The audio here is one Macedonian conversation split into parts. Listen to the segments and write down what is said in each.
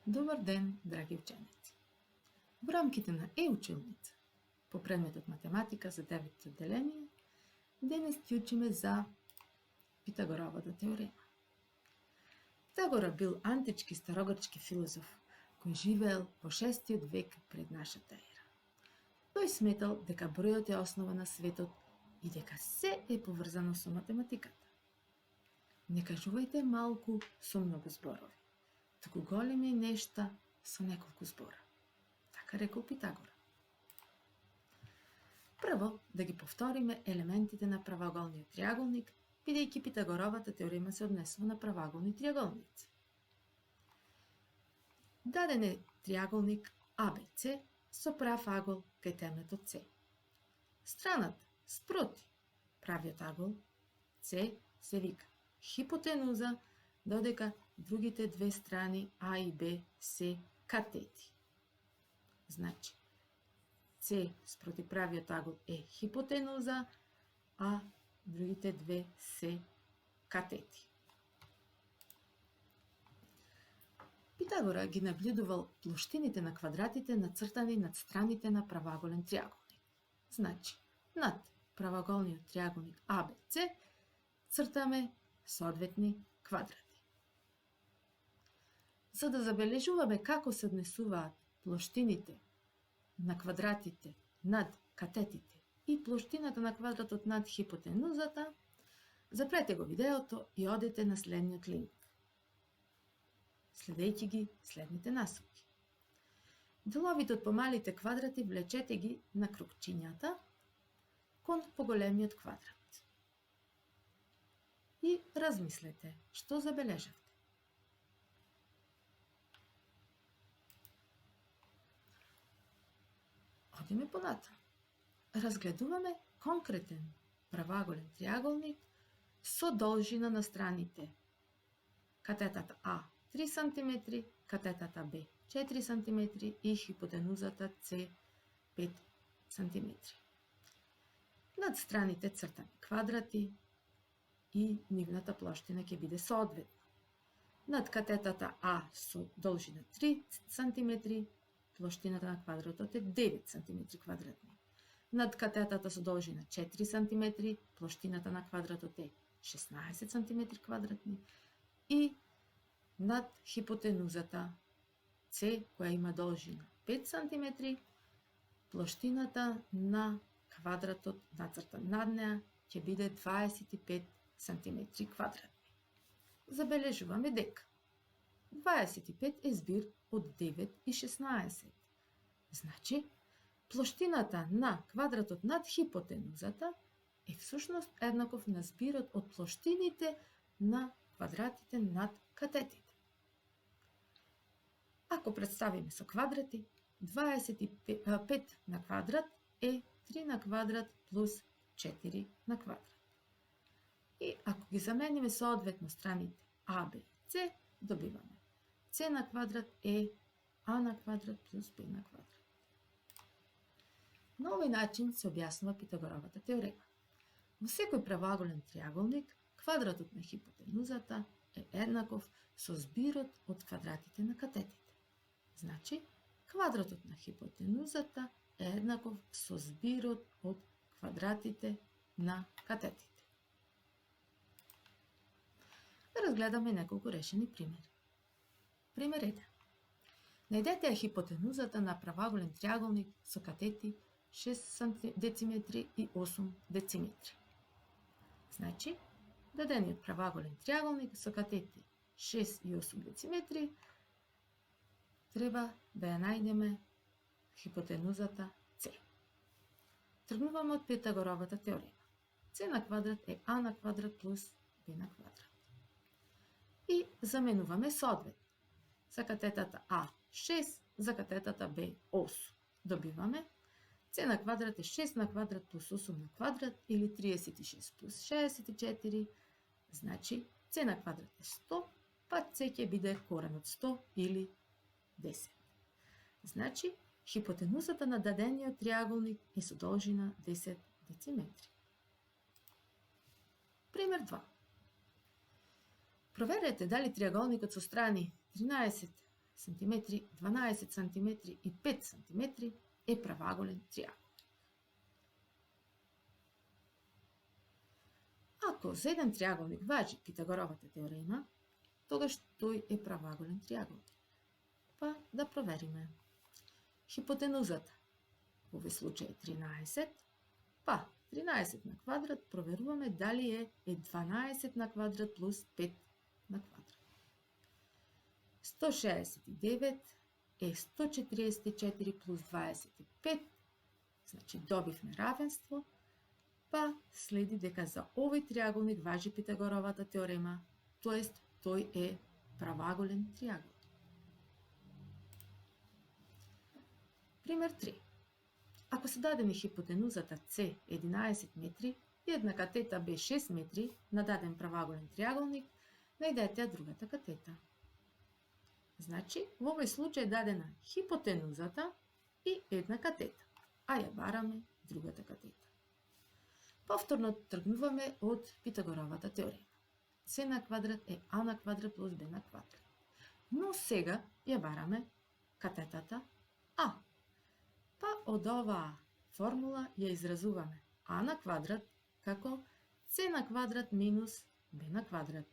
Добар ден, драги ученици! Во рамките на училница по предметот математика за 9 одделение, денес ќе учиме за Питагоровата теорема. Питагора бил антички старогрчки филозоф кој живеел во 6 век пред нашата ера. Тој сметал дека бројот е основа на светот и дека се е поврзано со математиката. Не кажувајте малку со многу зборови, туку големи нешта со неколку збора. Така рекол Питагора. Прво, да ги повториме елементите на правоаголниот триаголник, бидејќи Питагоровата теорема се однесува на правоаголни триаголници. Даден е триаголник ABC со прав агол кај темето С. Страната спроти правиот агол С се вика хипотенуза, додека другите две страни А и Б се катети. Значи, С спроти правиот агол е хипотенуза, а другите две се катети. Питагора ги наблюдувал плоштините на квадратите нацртани над страните на правоаголен триаголник. Значи, над правоаголниот триаголник ABC цртаме соодветни квадрати. За да забележуваме како се однесуваат плоштините на квадратите над катетите и плоштината на квадратот над хипотенузата, запрете го видеото и одете на следниот линк, следејќи ги следните насоки. Деловите од помалите квадрати влечете ги на крукчињата кон поголемиот квадрат. И размислете што забележавте. Одиме понатаму. Разгледуваме конкретен правоаголен триаголник со должина на страните катетата А 3 см, катетата Б 4 см и хипотенузата С 5 см. Над страните цртаме квадрати и нивната плоштина ќе биде соодветна. Над катетата А со должина 3 см, плоштината на квадратот е 9 см квадратни. Над катетата со должина 4 см, плоштината на квадратот е 16 см квадратни. И над хипотенузата С, која има должина 5 см, плоштината на квадратот нацртан над неа ќе биде 25 см квадратни. Забележуваме дека 25 е збир од 9 и 16. Значи, плоштината на квадратот над хипотенузата е всушност еднаков на збирот од плоштините на квадратите над катетите. Ако представиме со квадрати, 25 на квадрат е 3 на квадрат плюс 4 на квадрат. И ако ги замениме соодветно страните А, Б и С, добиваме С на квадрат е А на квадрат плюс Б на квадрат. На овој начин се објаснува Питагоровата теорема. Во секој правоаголен триаголник, квадратот на хипотенузата е еднаков со збирот од квадратите на катетите. Значи, квадратот на хипотенузата е еднаков со збирот од квадратите на катетите. Да разгледаме неколку решени примери. Пример 1. Најдете ја хипотенузата на правоаголен триаголник со катети 6 дециметри и 8 дециметри. Значи, дадениот правоаголен триаголник со катети 6 и 8 дециметри треба да ја најдеме хипотенузата С. Тргнуваме од Питагоровата теорема. С на квадрат е А на квадрат плюс Б на квадрат. И заменуваме соодветно. За катетата А 6, за катетата Б 8. Добиваме С на квадрат е 6 на квадрат плюс 8 на квадрат или 36 плюс 64. Значи С на квадрат е 100, па С ќе биде корен од 100 или 10. Значи хипотенузата на дадениот триаголник е со должина 10 дециметри. Пример 2. Проверете дали триаголникот со страни 13 см, 12 см и 5 см е правоаголен триаголник. Ако за еден триаголник важи Питагоровата теорема, тогаш тој е правоаголен триаголник. Па да провериме. Хипотенузата во овој случај е 13, па 13 на квадрат проверуваме дали е 12 на квадрат плюс 5 на квадрат. 169 е 144 плюс 25, значи добивме равенство, па следи дека за овој триаголник важи Питагоровата теорема, тоест тој е правоаголен триаголник. Пример 3. Ако се дадеме хипотенузата С 11 метри и една катета Б 6 метри на даден правоаголен триаголник, најдете ја другата катета. Значи, во овој случај е дадена хипотенузата и една катета, а ја бараме другата катета. Повторно тргнуваме од Питагоровата теорема. С на квадрат е А на квадрат плюс Б на квадрат. Но сега ја бараме катетата А. Па од оваа формула ја изразуваме А на квадрат како С на квадрат минус Б на квадрат.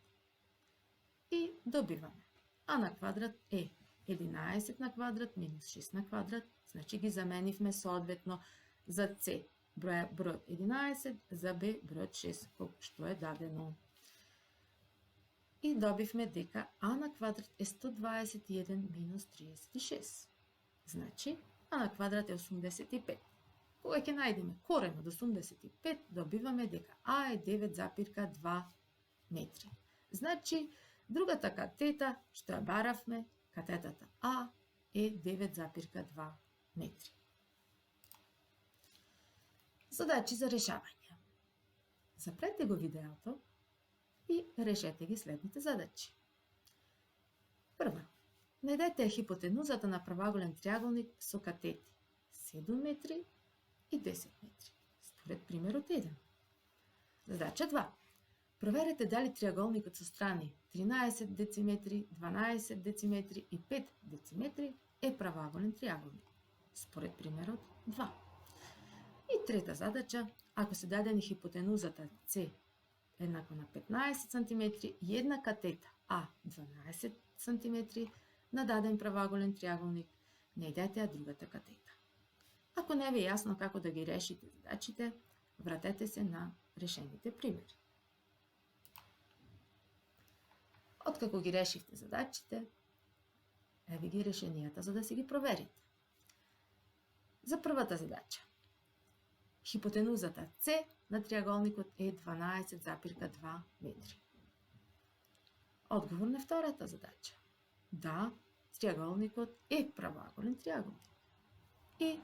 И добиваме А на квадрат е 11 на квадрат минус 6 на квадрат, значи ги заменивме соодветно за С бројот 11, за Б бројот 6, што е дадено. И добивме дека А на квадрат е 121 минус 36. Значи, А на квадрат е 85. Кога ќе најдеме корен од 85, добиваме дека А е 9,2 метри. Значи, другата катета што ја баравме, катетата А, е 9,2 метри. Задачи за решавање. Запрете го видеото и решете ги следните задачи. Прва, најдете хипотенузата на правоаголен триаголник со катети 7 метри и 10 метри, според примерот 1. Задача 2. Проверете дали триаголникот со страни 13 дециметри, 12 дециметри и 5 дециметри е правоаголен триаголник, според примерот 2. И трета задача, ако се дадени хипотенузата С еднаква на 15 см и една катета А 12 см на даден правоаголен триаголник, најдете ја другата катета. Ако не ви е јасно како да ги решите задачите, вратете се на решените примери. Откако ги решивте задачите, еве ги решенијата за да си ги проверите. За првата задача, хипотенузата С на триаголникот е 12,2 метри. Одговор на втората задача. Да, триаголникот е правоаголен триаголник. И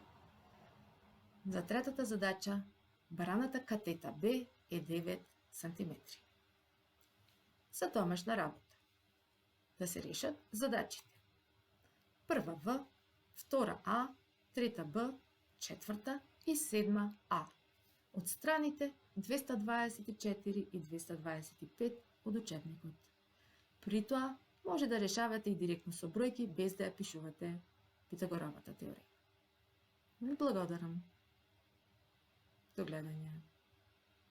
за третата задача, бараната катета Б е 9 см. За домашна работа. Да се решат задачите. Прва В, втора А, трета Б, четврта и седма А. Од страните 224 и 225 од учебникот. При тоа може да решавате и директно со бројки без да ја пишувате Питагоровата теорема. Ви благодарам. До гледање.